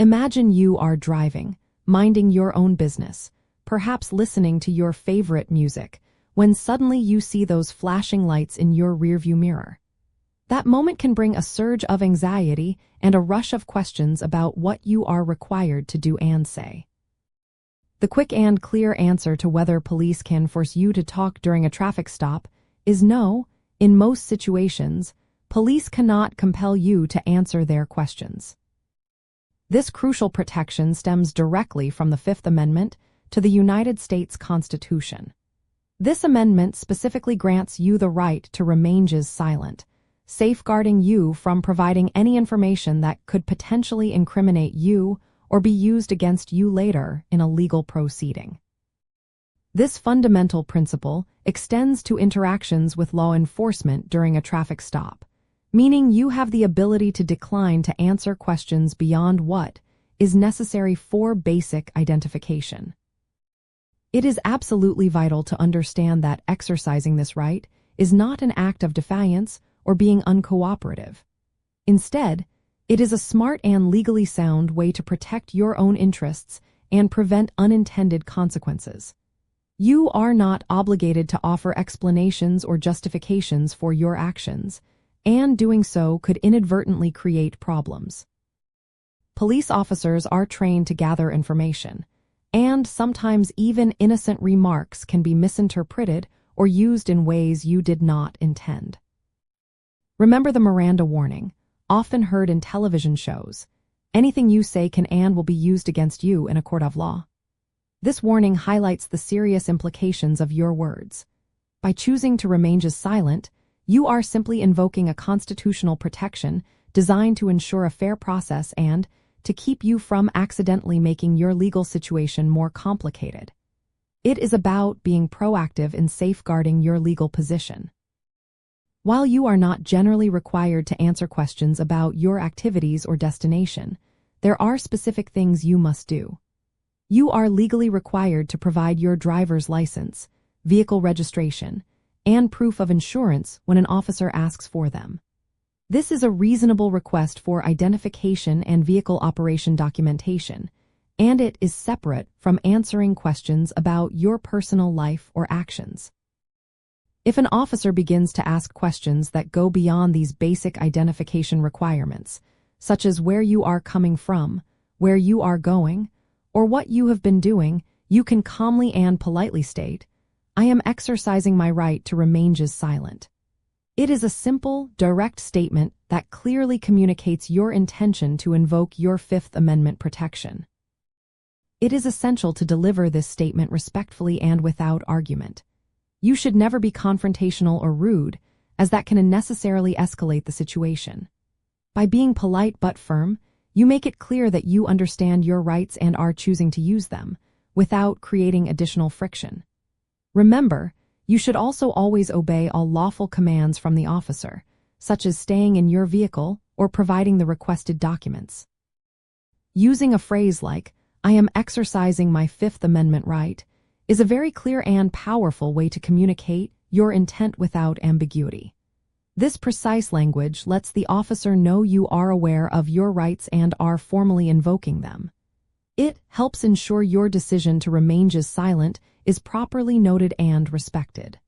Imagine you are driving, minding your own business, perhaps listening to your favorite music, when suddenly you see those flashing lights in your rearview mirror. That moment can bring a surge of anxiety and a rush of questions about what you are required to do and say. The quick and clear answer to whether police can force you to talk during a traffic stop is no. In most situations, police cannot compel you to answer their questions. This crucial protection stems directly from the Fifth Amendment to the United States Constitution. This amendment specifically grants you the right to remain silent, safeguarding you from providing any information that could potentially incriminate you or be used against you later in a legal proceeding. This fundamental principle extends to interactions with law enforcement during a traffic stop, meaning you have the ability to decline to answer questions beyond what is necessary for basic identification. It is absolutely vital to understand that exercising this right is not an act of defiance or being uncooperative. Instead, it is a smart and legally sound way to protect your own interests and prevent unintended consequences. You are not obligated to offer explanations or justifications for your actions, and doing so could inadvertently create problems. Police officers are trained to gather information, and sometimes even innocent remarks can be misinterpreted or used in ways you did not intend. Remember the Miranda warning, often heard in television shows. Anything you say can and will be used against you in a court of law. This warning highlights the serious implications of your words. By choosing to remain silent, you are simply invoking a constitutional protection designed to ensure a fair process and to keep you from accidentally making your legal situation more complicated. It is about being proactive in safeguarding your legal position. While you are not generally required to answer questions about your activities or destination, there are specific things you must do. You are legally required to provide your driver's license, vehicle registration, and proof of insurance when an officer asks for them. This is a reasonable request for identification and vehicle operation documentation, and it is separate from answering questions about your personal life or actions. If an officer begins to ask questions that go beyond these basic identification requirements, such as where you are coming from, where you are going, or what you have been doing, you can calmly and politely state, "I am exercising my right to remain silent." It is a simple, direct statement that clearly communicates your intention to invoke your Fifth Amendment protection. It is essential to deliver this statement respectfully and without argument. You should never be confrontational or rude, as that can unnecessarily escalate the situation. By being polite but firm, you make it clear that you understand your rights and are choosing to use them, without creating additional friction. Remember, you should also always obey all lawful commands from the officer, such as staying in your vehicle or providing the requested documents. Using a phrase like, "I am exercising my Fifth Amendment right," is a very clear and powerful way to communicate your intent without ambiguity. This precise language lets the officer know you are aware of your rights and are formally invoking them. It helps ensure your decision to remain silent is properly noted and respected.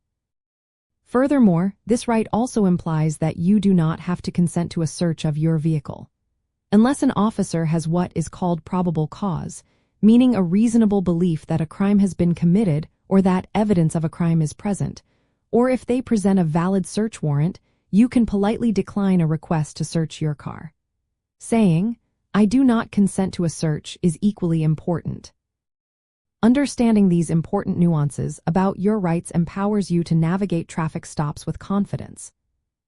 Furthermore, this right also implies that you do not have to consent to a search of your vehicle. Unless an officer has what is called probable cause, meaning a reasonable belief that a crime has been committed or that evidence of a crime is present, or if they present a valid search warrant, you can politely decline a request to search your car. Saying, "I do not consent to a search," is equally important. Understanding these important nuances about your rights empowers you to navigate traffic stops with confidence.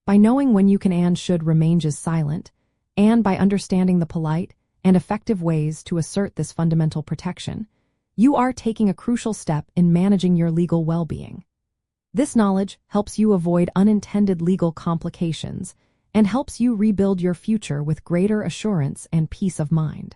By knowing when you can and should remain silent, and by understanding the polite and effective ways to assert this fundamental protection, you are taking a crucial step in managing your legal well-being. This knowledge helps you avoid unintended legal complications and helps you rebuild your future with greater assurance and peace of mind.